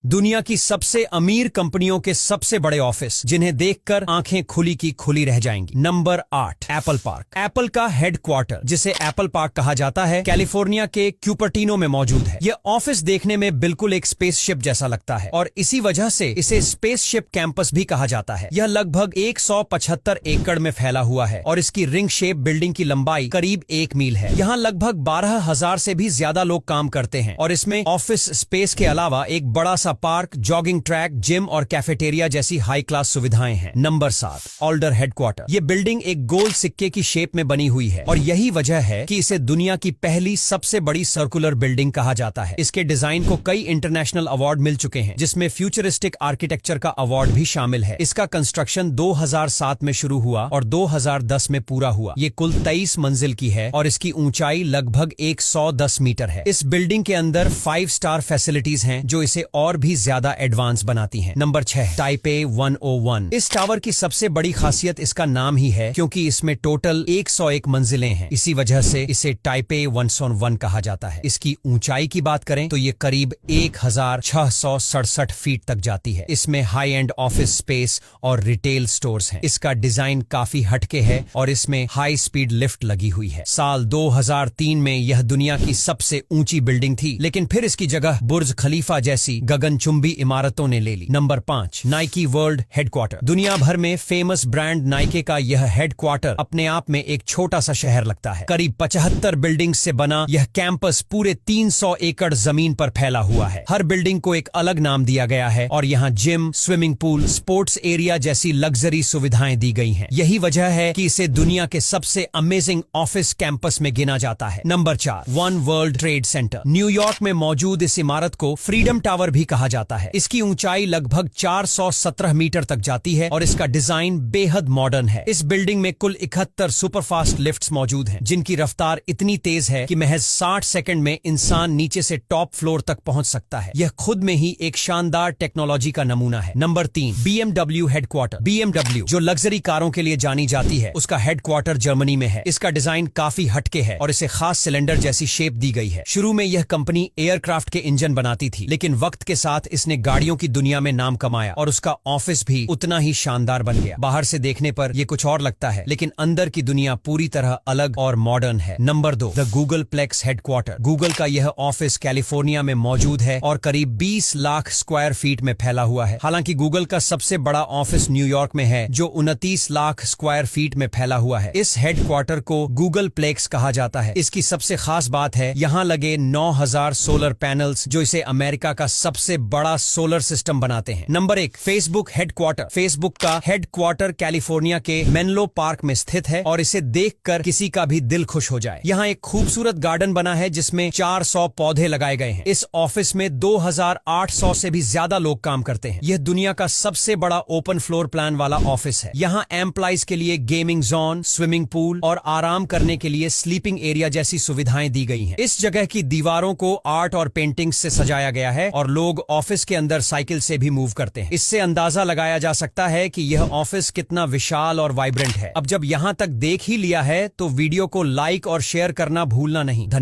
दुनिया की सबसे अमीर कंपनियों के सबसे बड़े ऑफिस जिन्हें देखकर आंखें खुली की खुली रह जाएंगी। Number 8, Apple park. एप्पल का हेडक्वार्टर, जिसे एप्पल पार्क कहा जाता है, कैलिफोर्निया के क्यूपर्टिनो में मौजूद है। यह ऑफिस देखने में बिल्कुल एक स्पेसशिप जैसा लगता है और इसी वजह से इसे स्पेसशिप कैंपस भी कहा जाता है। यह लगभग 175 एकड़ में फैला हुआ है और इसकी रिंग शेप बिल्डिंग की लंबाई करीब 1 मील है। यहाँ लगभग 12,000 से भी ज्यादा लोग काम करते हैं और इसमें ऑफिस स्पेस के अलावा एक बड़ा सा पार्क, जॉगिंग ट्रैक, जिम और कैफेटेरिया जैसी हाई क्लास सुविधाएं हैं। Number 7, older headquarter. ये बिल्डिंग एक गोल सिक्के की शेप में बनी हुई है और यही वजह है कि इसे दुनिया की पहली सबसे बड़ी सर्कुलर बिल्डिंग कहा जाता है। इसके डिजाइन को कई इंटरनेशनल अवार्ड मिल चुके हैं, जिसमें फ्यूचरिस्टिक आर्किटेक्चर का अवार्ड भी शामिल है। इसका कंस्ट्रक्शन 2007 में शुरू हुआ और 2010 में पूरा हुआ। ये कुल 23 मंजिल की है और इसकी ऊंचाई लगभग 110 मीटर है। इस बिल्डिंग के अंदर 5 स्टार फैसिलिटीज हैं जो इसे और भी ज्यादा एडवांस बनाती हैं। Number 6, Taipei 101। इस टावर की सबसे बड़ी खासियत इसका नाम ही है, क्योंकि इसमें टोटल 101 मंजिलें हैं। इसी वजह से इसे टाइपे 101 कहा जाता है। इसकी ऊंचाई की बात करें तो ये करीब 1667 फीट तक जाती है। इसमें हाई एंड ऑफिस स्पेस और रिटेल स्टोर्स हैं। इसका डिजाइन काफी हटके है और इसमें हाई स्पीड लिफ्ट लगी हुई है। साल 2003 में यह दुनिया की सबसे ऊंची बिल्डिंग थी, लेकिन फिर इसकी जगह बुर्ज खलीफा जैसी गगनचुंबी इमारतों ने ले ली। Number 5, Nike world headquarter. दुनिया भर में फेमस ब्रांड नाइके का यह हेडक्वार्टर अपने आप में एक छोटा सा शहर लगता है। करीब 75 बिल्डिंग से बना यह कैंपस पूरे 300 एकड़ जमीन पर फैला हुआ है। हर बिल्डिंग को एक अलग नाम दिया गया है और यहाँ gym, swimming pool, sports area जैसी लग्जरी सुविधाएं दी गई हैं। यही वजह है कि इसे दुनिया के सबसे अमेजिंग ऑफिस कैंपस में गिना जाता है। Number 4, one world trade centre. New York में मौजूद इस इमारत को फ्रीडम टावर भी कहा जाता है। इसकी ऊंचाई लगभग 417 मीटर तक जाती है और इसका डिजाइन बेहद मॉडर्न है। इस बिल्डिंग में कुल 71 सुपरफास्ट लिफ्ट्स मौजूद हैं, जिनकी रफ्तार इतनी तेज है कि महज 60 सेकंड में इंसान नीचे से टॉप फ्लोर तक पहुंच सकता है। यह खुद में ही एक शानदार टेक्नोलॉजी का नमूना है। Number 3, BMW headquarter. BMW, जो लग्जरी कारों के लिए जानी जाती है, उसका हेडक्वार्टर जर्मनी में है। इसका डिजाइन काफी हटके है और इसे खास सिलेंडर जैसी शेप दी गई है। शुरू में यह कंपनी एयरक्राफ्ट के इंजन बनाती थी, लेकिन वक्त के साथ इसने गाड़ियों की दुनिया में नाम कमाया और उसका ऑफिस भी उतना ही शानदार बन गया। बाहर से देखने पर यह कुछ और लगता है, लेकिन अंदर की दुनिया पूरी तरह अलग और मॉडर्न है। Number 2, the Googleplex headquarter. Google का यह ऑफिस कैलिफोर्निया में मौजूद है और करीब 20 लाख स्क्वायर फीट में फैला हुआ है। हालांकि गूगल का सबसे बड़ा ऑफिस न्यूयॉर्क में है, जो 29 लाख स्क्वायर फीट में फैला हुआ है। इस हेडक्वार्टर को गूगल प्लेक्स कहा जाता है। इसकी सबसे खास बात है यहाँ लगे 9000 सोलर पैनल्स, जो इसे अमेरिका का सबसे बड़ा सोलर सिस्टम बनाते हैं। Number 1, Facebook headquarter. फेसबुक का हेडक्वार्टर कैलिफोर्निया के मेनलो पार्क में स्थित है और इसे देखकर किसी का भी दिल खुश हो जाए। यहाँ एक खूबसूरत गार्डन बना है जिसमें 400 पौधे लगाए गए हैं। इस ऑफिस में 2800 से भी ज्यादा लोग काम करते हैं। यह दुनिया का सबसे बड़ा ओपन फ्लोर प्लान वाला ऑफिस है। यहाँ एम्प्लॉइज के लिए गेमिंग जोन, स्विमिंग पूल और आराम करने के लिए स्लीपिंग एरिया जैसी सुविधाएं दी गई हैं। इस जगह की दीवारों को आर्ट और पेंटिंग्स से सजाया गया है और लोग ऑफिस के अंदर साइकिल से भी मूव करते हैं। इससे अंदाजा लगाया जा सकता है कि यह ऑफिस कितना विशाल और वाइब्रेंट है। अब जब यहाँ तक देख ही लिया है तो वीडियो को लाइक और शेयर करना भूलना नहीं। धन्यवाद।